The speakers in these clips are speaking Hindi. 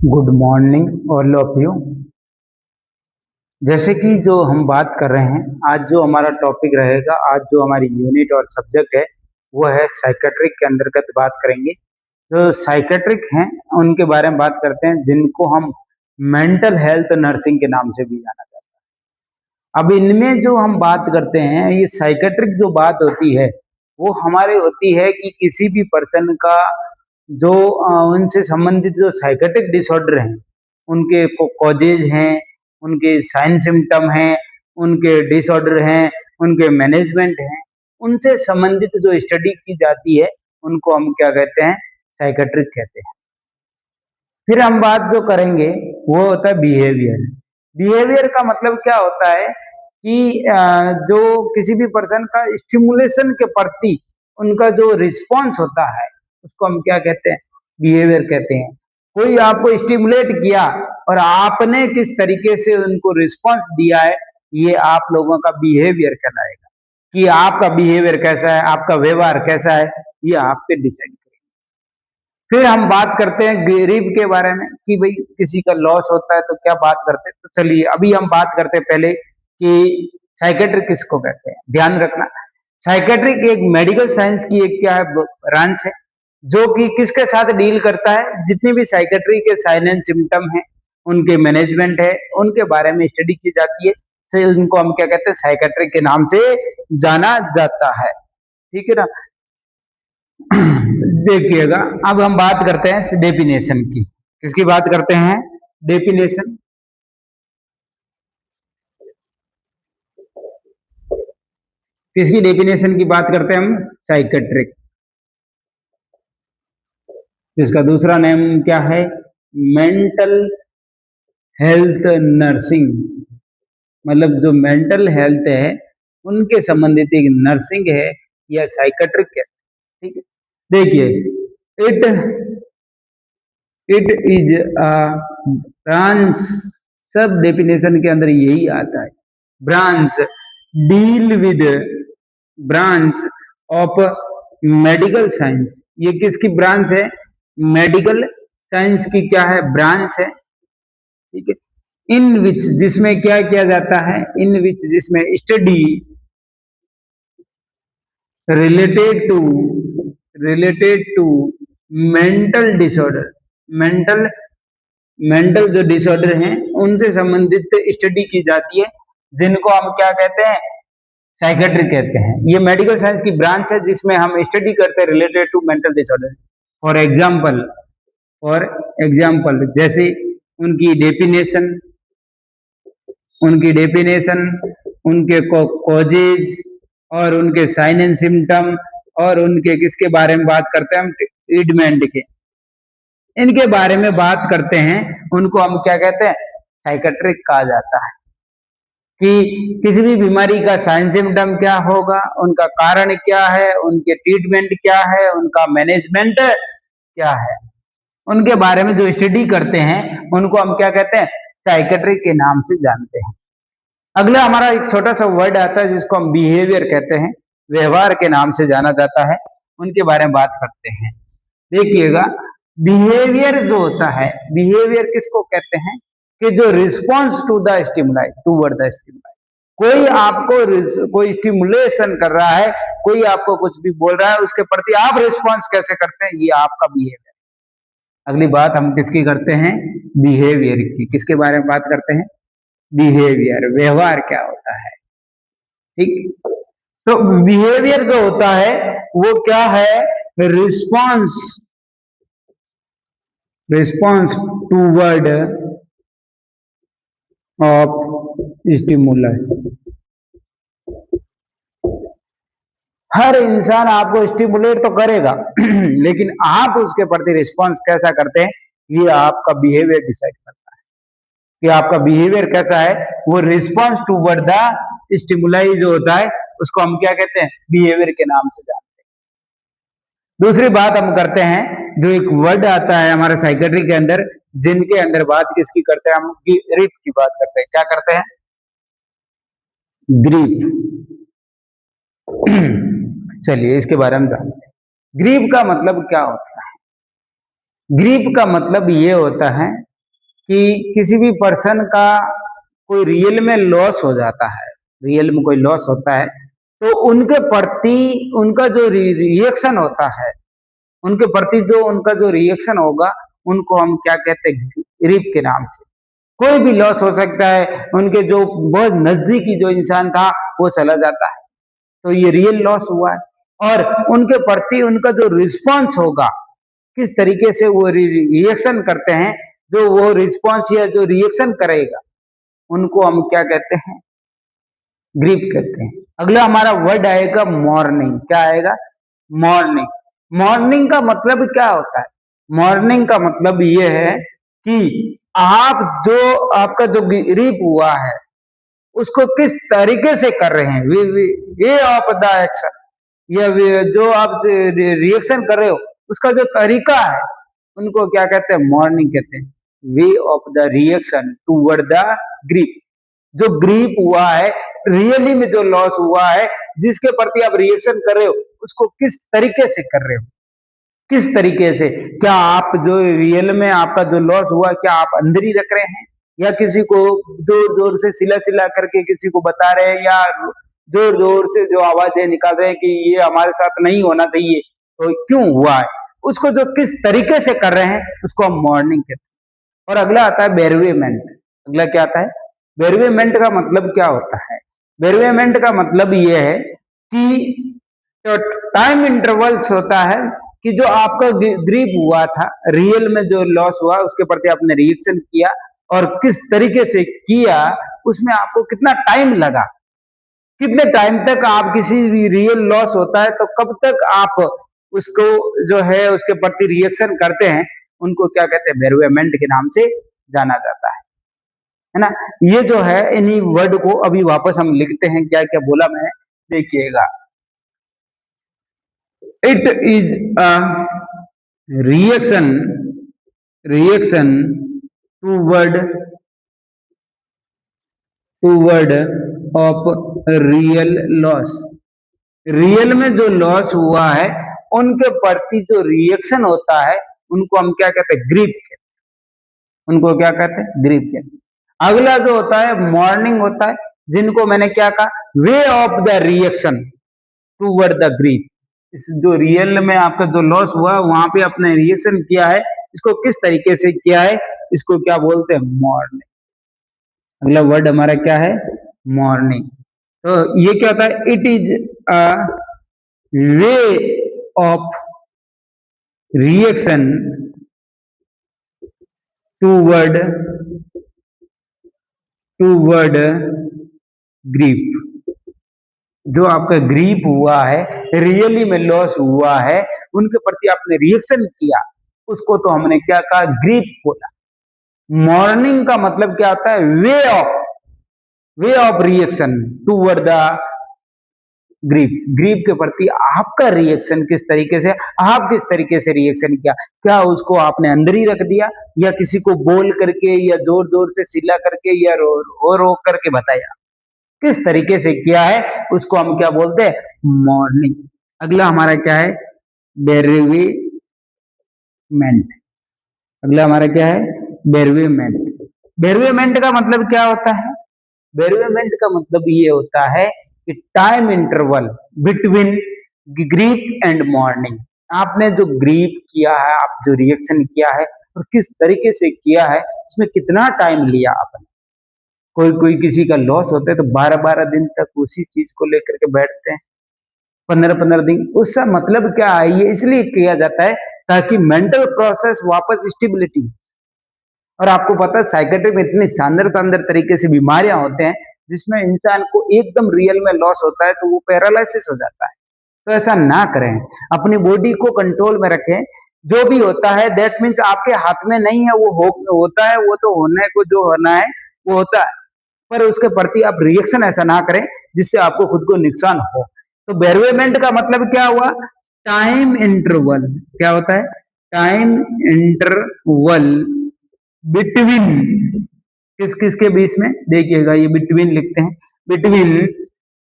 Good morning all of you. जैसे कि जो हम बात कर रहे हैं, आज जो हमारा टॉपिक रहेगा, आज जो हमारी यूनिट और सब्जेक्ट है वो है साइकेट्रिक के अंतर्गत बात करेंगे। जो साइकेट्रिक हैं उनके बारे में बात करते हैं, जिनको हम मेंटल हेल्थ नर्सिंग के नाम से भी जाना जाता है। अब इनमें जो हम बात करते हैं, ये साइकेट्रिक जो बात होती है वो हमारे होती है कि किसी भी पर्सन का जो उनसे संबंधित जो साइकेट्रिक डिसऑर्डर हैं, उनके कॉजेज हैं, उनके साइन सिम्टम हैं, उनके डिसऑर्डर हैं, उनके मैनेजमेंट हैं, उनसे संबंधित जो स्टडी की जाती है उनको हम क्या कहते हैं, साइकेट्रिक कहते हैं। फिर हम बात जो करेंगे वो होता है बिहेवियर। बिहेवियर का मतलब क्या होता है कि जो किसी भी पर्सन का स्टिमुलेशन के प्रति उनका जो रिस्पॉन्स होता है उसको हम क्या कहते हैं, बिहेवियर कहते हैं। कोई आपको स्टिमुलेट किया और आपने किस तरीके से उनको रिस्पॉन्स दिया है, ये आप लोगों का बिहेवियर कहलाएगा। कि आपका बिहेवियर कैसा है, आपका व्यवहार कैसा है, ये आप पे डिसाइड करेगा। फिर हम बात करते हैं ग्रीफ के बारे में कि भाई किसी का लॉस होता है तो क्या बात करते हैं। तो चलिए अभी हम बात करते हैं पहले कि साइकेट्रिक किसको कहते हैं। ध्यान रखना, साइकेट्रिक एक मेडिकल साइंस की एक क्या है, ब्रांच है, जो कि किसके साथ डील करता है, जितनी भी साइकेट्री के साइन एंड सिम्टम है, उनके मैनेजमेंट है, उनके बारे में स्टडी की जाती है। से उनको हम क्या कहते हैं, साइकेट्रिक के नाम से जाना जाता है। ठीक है ना। देखिएगा, अब हम बात करते हैं डेफिनेशन की। किसकी बात करते हैं, डेफिनेशन। किसकी डेफिनेशन की बात करते हैं हम, साइकेट्रिक। इसका दूसरा नेम क्या है, मेंटल हेल्थ नर्सिंग। मतलब जो मेंटल हेल्थ है उनके संबंधित एक नर्सिंग है या साइकेट्रिक है। ठीक है। देखिए, इट इज अ ब्रांच, सब डेफिनेशन के अंदर यही आता है। Branch deal with, branch of medical science. ये किसकी ब्रांच है, मेडिकल साइंस की क्या है, ब्रांच है। ठीक है। इन विच, जिसमें क्या किया जाता है, इन विच जिसमें study related to mental disorder, mental mental जो डिसऑर्डर हैं उनसे संबंधित स्टडी की जाती है, जिनको हम क्या कहते हैं, साइकेट्रिक कहते हैं। ये मेडिकल साइंस की ब्रांच है जिसमें हम स्टडी करते हैं related to mental disorder. For example जैसे उनकी डेफिनेशन, उनके कॉजेज और उनके साइन एंड सिम्टम, और उनके किसके बारे में बात करते हैं हम, ट्रीटमेंट के, इनके बारे में बात करते हैं। उनको हम क्या कहते हैं, साइकेट्रिक कहा जाता है। कि किसी भी बीमारी का साइन सिम्टम क्या होगा, उनका कारण क्या है, उनके ट्रीटमेंट क्या है, उनका मैनेजमेंट क्या है, उनके बारे में जो स्टडी करते हैं उनको हम क्या कहते हैं, साइकेट्रिक के नाम से जानते हैं। अगला हमारा एक छोटा सा वर्ड आता है जिसको हम बिहेवियर कहते हैं, व्यवहार के नाम से जाना जाता है। उनके बारे में बात करते हैं। देखिएगा, बिहेवियर जो होता है, बिहेवियर किसको कहते हैं, कि जो response to the stimuli, toward the stimuli. कोई आपको कोई स्टिमुलेशन कर रहा है, कोई आपको कुछ भी बोल रहा है, उसके प्रति आप रिस्पॉन्स कैसे करते हैं, ये आपका बिहेवियर। अगली बात हम किसकी करते हैं, बिहेवियर की। किसके बारे में बात करते हैं, बिहेवियर, व्यवहार क्या होता है। ठीक। तो बिहेवियर जो होता है वो क्या है, रिस्पॉन्स, टूवर्ड ऑफ स्टिमुलस। हर इंसान आपको स्टिमुलेट तो करेगा लेकिन आप उसके प्रति रिस्पॉन्स कैसा करते हैं, ये आपका बिहेवियर डिसाइड करता है। कि आपका बिहेवियर कैसा है, वो रिस्पॉन्स टूवर्ड द स्टिमुलाई जो होता है उसको हम क्या कहते हैं, बिहेवियर के नाम से जानते हैं। दूसरी बात हम करते हैं, जो एक वर्ड आता है हमारे साइकेट्री के अंदर, जिनके अंदर बात किसकी करते हैं, हम ग्रीफ की बात करते हैं। क्या करते हैं, ग्रीफ। चलिए इसके बारे में जानते हैं। ग्रीफ का मतलब क्या होता है, ग्रीफ का मतलब ये होता है कि किसी भी पर्सन का कोई रियल में लॉस हो जाता है, रियल में कोई लॉस होता है, तो उनके प्रति उनका जो रिएक्शन होता है, उनके प्रति जो उनका जो रिएक्शन होगा, उनको हम क्या कहते हैं, ग्रीफ के नाम से। कोई भी लॉस हो सकता है, उनके जो बहुत नजदीकी जो इंसान था वो चला जाता है, तो ये रियल लॉस हुआ है। और उनके प्रति उनका जो रिस्पॉन्स होगा, किस तरीके से वो रिएक्शन करते हैं, जो वो रिस्पॉन्स या जो रिएक्शन करेगा, उनको हम क्या कहते हैं, ग्रीप कहते हैं। अगला हमारा वर्ड आएगा मॉर्निंग। क्या आएगा? मॉर्निंग। मॉर्निंग का मतलब क्या होता है? मॉर्निंग का मतलब ये है कि आप जो आपका जो ग्रीप हुआ है उसको किस तरीके से कर रहे हैं, वे ऑफ द एक्शन, या जो आप रिएक्शन कर रहे हो उसका जो तरीका है, उनको क्या कहते हैं? मॉर्निंग कहते हैं। Way of the reaction toward the grip. जो ग्रीप हुआ है, रियली में जो लॉस हुआ है, जिसके प्रति आप रिएक्शन कर रहे हो, उसको किस तरीके से कर रहे हो, किस तरीके से? क्या आप जो रियल में आपका जो लॉस हुआ, क्या आप अंदर ही रख रहे हैं, या किसी को जोर जोर से सिला सिला करके किसी को बता रहे हैं, या जोर जोर से जो आवाजें निकाल रहे हैं कि ये हमारे साथ नहीं होना चाहिए, तो क्यों हुआ है, उसको जो किस तरीके से कर रहे हैं, उसको हम मॉर्निंग कहते हैं। और अगला आता है बेरवेमेंट। अगला क्या आता है? बेरवेमेंट का मतलब क्या होता है? बेरवेमेंट का मतलब ये है कि तो टाइम इंटरवल्स होता है कि जो आपका ग्रीप हुआ था, रियल में जो लॉस हुआ उसके प्रति आपने रिएक्शन किया, और किस तरीके से किया, उसमें आपको कितना टाइम लगा, कितने टाइम तक आप किसी भी रियल लॉस होता है तो कब तक आप उसको जो है उसके प्रति रिएक्शन करते हैं, उनको क्या कहते हैं? बेरवेमेंट के नाम से जाना जाता है ना। ये जो है, इन्हीं वर्ड को अभी वापस हम लिखते हैं, क्या क्या बोला मैं, देखिएगा। It is a reaction toward of real loss। Real में जो लॉस हुआ है उनके प्रति जो रिएक्शन होता है, उनको हम क्या कहते हैं? ग्रीफ कहते हैं। उनको क्या कहते हैं? ग्रीफ कहते हैं। अगला जो होता है मॉर्निंग होता है, जिनको मैंने क्या कहा? Way of the reaction toward the grief. इस जो रियल में आपका जो लॉस हुआ वहां पे आपने रिएक्शन किया है, इसको किस तरीके से किया है, इसको क्या बोलते हैं? मॉर्निंग। अगला वर्ड हमारा क्या है? मॉर्निंग। तो ये क्या होता है? It is a way of reaction toward toward grief. जो आपका ग्रीप हुआ है, रियली में लॉस हुआ है, उनके प्रति आपने रिएक्शन किया, उसको तो हमने क्या कहा? ग्रीप बोला। मॉर्निंग का मतलब क्या होता है? Way of reaction toward the grip. Grip के प्रति आपका रिएक्शन किस तरीके से, आप किस तरीके से रिएक्शन किया, क्या उसको आपने अंदर ही रख दिया, या किसी को बोल करके, या जोर जोर से सिला करके, या रो करके बताया, किस तरीके से किया है, उसको हम क्या बोलते हैं? मॉर्निंग। अगला हमारा क्या है? बेरवेमेंट। अगला हमारा क्या है? बेरवेमेंट। बेरवेमेंट का मतलब क्या होता है? बेरवेमेंट का मतलब ये होता है कि time interval between grip and morning. आपने जो ग्रीप किया है, आप जो रिएक्शन किया है, और किस तरीके से किया है, उसमें कितना टाइम लिया आपने। कोई कोई किसी का लॉस होता है तो 12-12 दिन तक उसी चीज को लेकर के बैठते हैं, 15-15 दिन। उसका मतलब क्या है? ये इसलिए किया जाता है ताकि मेंटल प्रोसेस वापस स्टेबिलिटी। और आपको पता है साइकेट्री में इतनी शानदार शानदार तरीके से बीमारियां होते हैं, जिसमें इंसान को एकदम रियल में लॉस होता है तो वो पैरालिसिस हो जाता है। तो ऐसा ना करें, अपनी बॉडी को कंट्रोल में रखें। जो भी होता है दैट मीन्स आपके हाथ में नहीं है, वो होता है, वो तो होने को जो होना है वो होता है, पर उसके प्रति आप रिएक्शन ऐसा ना करें जिससे आपको खुद को नुकसान हो। तो बेरवेमेंट का मतलब क्या हुआ? Time interval. क्या होता है? टाइम इंटरवल बिटवीन, किस किस के बीच में, देखिएगा ये बिटवीन लिखते हैं। बिटवीन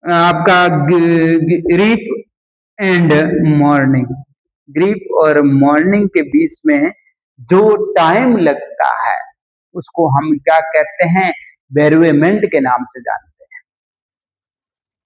आपका ग्रीप एंड मॉर्निंग। ग्रीप और मॉर्निंग के बीच में जो टाइम लगता है, उसको हम क्या कहते हैं, बेरुएमेंट के नाम से जानते हैं।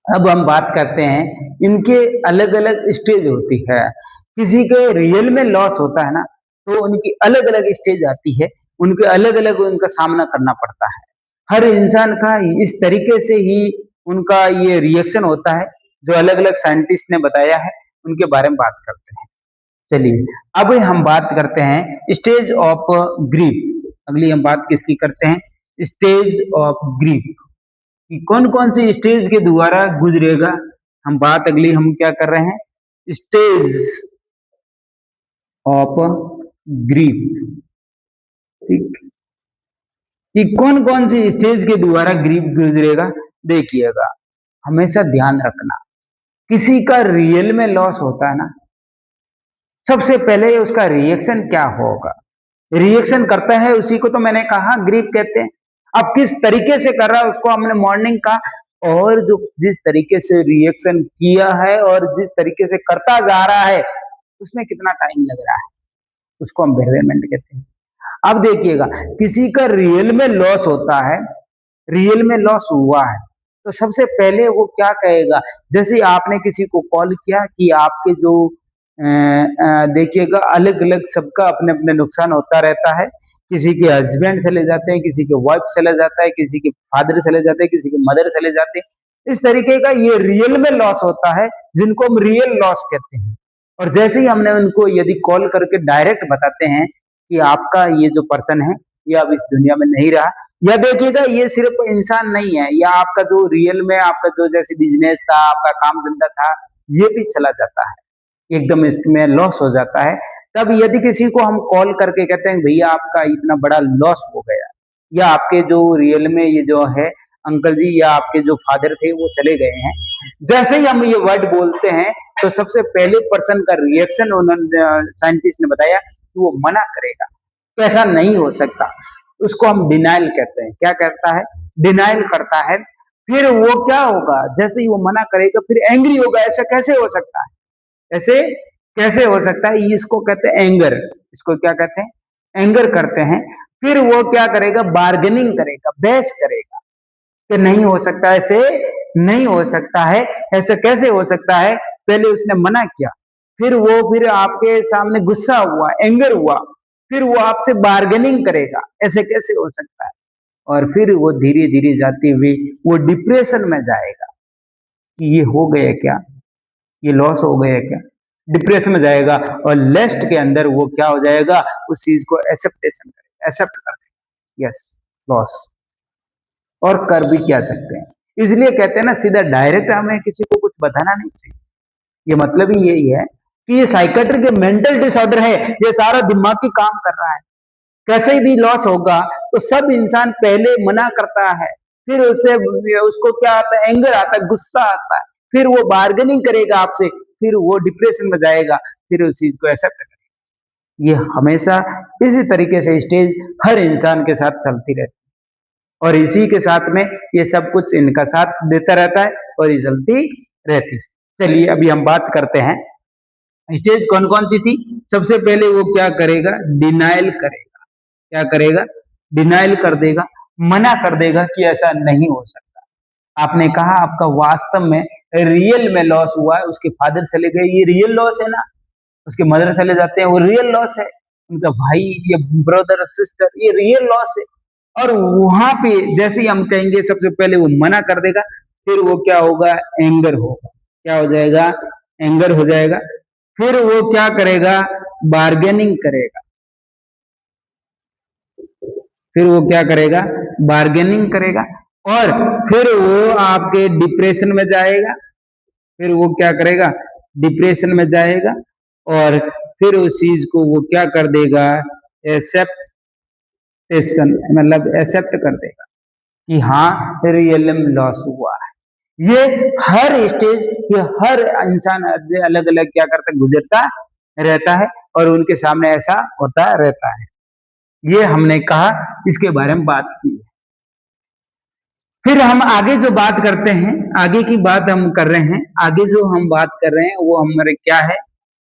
अब हम बात करते हैं इनके अलग अलग स्टेज होती है। किसी के रियल में लॉस होता है ना, तो उनकी अलग अलग स्टेज आती है, उनके अलग अलग उनका सामना करना पड़ता है। हर इंसान का इस तरीके से ही उनका ये रिएक्शन होता है, जो अलग अलग साइंटिस्ट ने बताया है, उनके बारे में बात करते हैं। चलिए अब हम बात करते हैं स्टेज ऑफ ग्रीफ। अगली हम बात किसकी करते हैं, स्टेज ऑफ ग्रीफ, कि कौन कौन सी स्टेज के द्वारा गुजरेगा। हम बात अगली हम क्या कर रहे हैं, स्टेज ऑफ ग्रीफ, ठीक, कि कौन कौन सी स्टेज के द्वारा ग्रीफ गुजरेगा। देखिएगा, हमेशा ध्यान रखना, किसी का रियल में लॉस होता है ना, सबसे पहले उसका रिएक्शन क्या होगा, रिएक्शन करता है उसी को तो मैंने कहा ग्रीफ कहते हैं। अब किस तरीके से कर रहा है उसको हमने मॉर्निंग का, और जो जिस तरीके से रिएक्शन किया है और जिस तरीके से करता जा रहा है उसमें कितना टाइम लग रहा है, उसको हम बेरियरमेंट कहते हैं। अब देखिएगा, किसी का रियल में लॉस होता है, रियल में लॉस हुआ है, तो सबसे पहले वो क्या कहेगा, जैसे आपने किसी को कॉल किया कि आपके जो देखिएगा अलग अलग सबका अपने अपने नुकसान होता रहता है। किसी के हस्बैंड चले जाते हैं, किसी के वाइफ चले जाता है, किसी के फादर चले जाते हैं, किसी के मदर चले जाते हैं। इस तरीके का ये रियल में लॉस होता है, जिनको हम रियल लॉस कहते हैं। और जैसे ही हमने उनको यदि कॉल करके डायरेक्ट बताते हैं कि आपका ये जो पर्सन है ये अब इस दुनिया में नहीं रहा, या देखिएगा ये सिर्फ इंसान नहीं है, या आपका जो रियल में आपका जो जैसे बिजनेस था, आपका काम धंधा था, ये भी चला जाता है, एकदम इसमें लॉस हो जाता है। तब यदि किसी को हम कॉल करके कहते हैं भैया आपका इतना बड़ा लॉस हो गया, या आपके जो रियल में ये जो है अंकल जी या आपके जो फादर थे वो चले गए हैं, जैसे ही हम ये वर्ड बोलते हैं तो सबसे पहले पर्सन का रिएक्शन उन्होंने साइंटिस्ट ने बताया कि वो मना करेगा, तो ऐसा नहीं हो सकता, उसको हम डिनाइल कहते हैं। क्या कहता है, डिनाइल करता है। फिर वो क्या होगा, जैसे ही वो मना करेगा फिर एंग्री होगा, ऐसा कैसे हो सकता है, ऐसे कैसे हो सकता है, इसको कहते हैं एंगर, इसको क्या कहते हैं, एंगर करते हैं। फिर वो क्या करेगा, बार्गेनिंग करेगा, बहस करेगा कि नहीं हो सकता, ऐसे नहीं हो सकता है, ऐसे कैसे हो सकता है, पहले उसने मना किया, फिर आपके सामने गुस्सा हुआ, एंगर हुआ, फिर वो आपसे बार्गेनिंग करेगा, ऐसे कैसे हो सकता है, और फिर वो धीरे धीरे जाते हुए वो डिप्रेशन में जाएगा कि ये हो गया क्या, ये लॉस हो गया क्या, डिप्रेशन में जाएगा। और लेस्ट के अंदर वो क्या हो जाएगा, उस चीज को एक्सेप्टेशन करेगा, एक्सेप्ट कर देगा, यस लॉस, और कर भी क्या सकते हैं। इसलिए कहते हैं ना, सीधा डायरेक्ट हमें किसी को कुछ बताना नहीं चाहिए। ये मतलब ही यही है कि ये साइकेट्रिक मेंटल डिसऑर्डर है, ये सारा दिमागी काम कर रहा है। कैसे भी लॉस होगा तो सब इंसान पहले मना करता है, फिर उससे उसको क्या आता है, एंगर आता है, गुस्सा आता है, फिर वो बार्गेनिंग करेगा आपसे, फिर वो डिप्रेशन में जाएगा, फिर उस चीज को एक्सेप्ट करेगा। ये हमेशा इसी तरीके से स्टेज हर इंसान के साथ चलती रहती है, और इसी के साथ में ये सब कुछ इनका साथ देता रहता है और ये चलती रहती है। चलिए अभी हम बात करते हैं स्टेज कौन कौन सी थी। सबसे पहले वो क्या करेगा, डिनाइल करेगा, क्या करेगा, डिनाइल कर देगा, मना कर देगा कि ऐसा नहीं हो सकता। आपने कहा आपका वास्तव में रियल में लॉस हुआ है, उसके फादर चले गए, ये रियल लॉस है ना, उसके मदर चले जाते हैं, वो रियल लॉस है, उनका भाई या ब्रदर सिस्टर, ये रियल लॉस है। और वहां पे जैसे ही हम कहेंगे सबसे पहले वो मना कर देगा, फिर वो क्या होगा, एंगर होगा, क्या हो जाएगा, एंगर हो जाएगा। फिर वो क्या करेगा, बार्गेनिंग करेगा, फिर वो क्या करेगा, बार्गेनिंग करेगा, और फिर वो आपके डिप्रेशन में जाएगा, फिर वो क्या करेगा, डिप्रेशन में जाएगा, और फिर उस चीज को वो क्या कर देगा, एक्सेप्टेशन, मतलब एक्सेप्ट कर देगा कि हाँ रियल में लॉस हुआ है। ये हर स्टेज, ये हर इंसान अलग अलग क्या करता है, गुजरता रहता है, और उनके सामने ऐसा होता रहता है। ये हमने कहा, इसके बारे में बात की। फिर हम आगे जो बात करते हैं, आगे की बात हम कर रहे हैं, आगे जो हम बात कर रहे हैं वो हमारे क्या है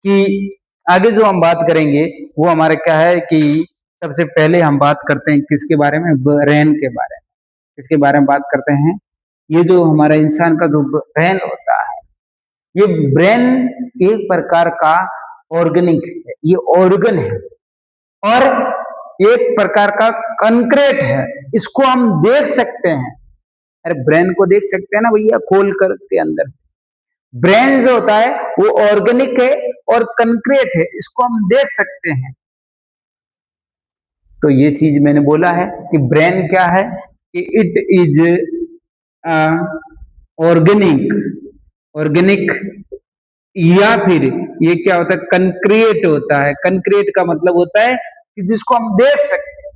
कि आगे जो हम बात करेंगे वो हमारे क्या है कि सबसे पहले हम बात करते हैं किसके बारे में, ब्रेन के बारे में। किसके बारे में बात करते हैं, ये जो हमारा इंसान का जो ब्रेन होता है, ये ब्रेन एक प्रकार का ऑर्गेनिक है, ये ऑर्गन है और एक प्रकार का कंक्रीट है, इसको हम देख सकते हैं। अरे ब्रेन को देख सकते हैं ना भैया, खोल कर के अंदर से। ब्रेन जो होता है वो ऑर्गेनिक है और कंक्रीट है, इसको हम देख सकते हैं। तो ये चीज मैंने बोला है कि ब्रेन क्या है, कि इट इज ऑर्गेनिक या फिर ये क्या होता है, कंक्रीट होता है। कंक्रीट का मतलब होता है कि जिसको हम देख सकते हैं,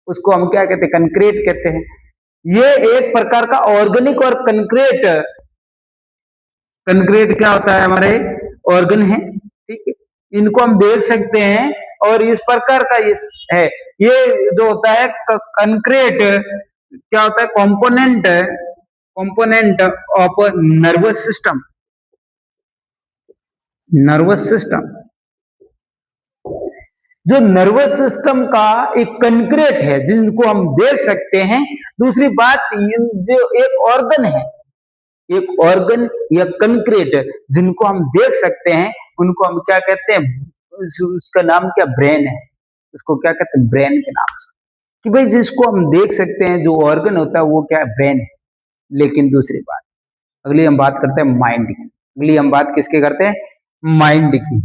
उसको हम क्या कहते हैं, कंक्रीट कहते हैं। ये एक प्रकार का ऑर्गेनिक और कंक्रीट, कंक्रीट क्या होता है, हमारे ऑर्गन है, ठीक है, इनको हम देख सकते हैं और इस प्रकार का ये है। ये जो होता है कंक्रीट क्या होता है, component of nervous system. Nervous system, जो नर्वस सिस्टम का एक कंक्रीट है जिनको हम देख सकते हैं। दूसरी बात, जो एक ऑर्गन है, एक ऑर्गन या कंक्रीट जिनको हम देख सकते हैं, उनको हम क्या कहते हैं, उसका नाम क्या, ब्रेन है। उसको क्या कहते हैं, ब्रेन के नाम से, कि भाई जिसको हम देख सकते हैं, जो ऑर्गन होता है वो क्या है, ब्रेन है। लेकिन दूसरी बात, अगली हम बात करते हैं माइंड की। अगली हम बात किसके करते हैं, माइंड की।